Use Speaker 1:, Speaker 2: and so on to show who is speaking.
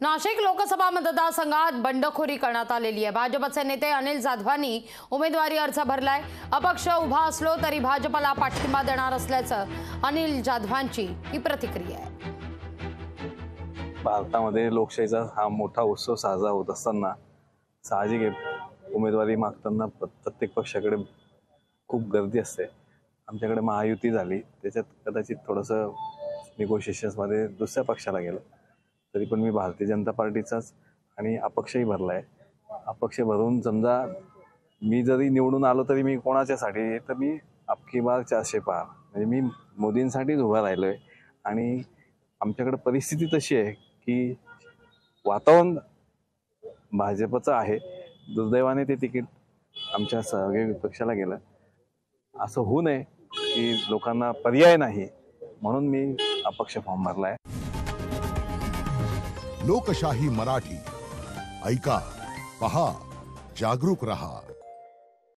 Speaker 1: नाशिक लोकसभा मतदारसंघात बंडखोरी करण्यात आलेली आहे। भाजपचे नेते अनिल जाधवांनी उमेदवारी अर्ज भरलाय। अपक्ष उभा असलो तरी भाजपला पाठिंबा देणार असल्याचं अनिल जाधवांची ही प्रतिक्रिया आहे।
Speaker 2: भारतामध्ये लोकशाहीचा हा मोठा उत्सव साजरा होत असताना साहजिक आहे उमेदवारी मागताना प्रत्येक पक्षाकडे खूप गर्दी असते। आमच्याकडे महायुती झाली, त्याच्यात कदाचित थोडंसं निगोशिएशन्समध्ये दुसऱ्या पक्षाला गेलं, तरी पण मी भारतीय जनता पार्टीचाच आणि अपक्षही भरला आहे। अपक्ष भरून समजा मी जरी निवडून आलो तरी मी कोणाच्यासाठी, तर मी अबकी बार 400 पार, म्हणजे मी मोदींसाठीच उभा राहिलो आहे। आणि आमच्याकडे परिस्थिती तशी आहे की वातावरण भाजपचं आहे। दुर्दैवाने ते तिकीट आमच्या सहयोगी पक्षाला गेलं। असं होऊ नये की लोकांना पर्याय नाही म्हणून मी अपक्ष फॉर्म भरलाय।
Speaker 3: लोकशाही मराठी ऐका, पहा, जागरूक रहा।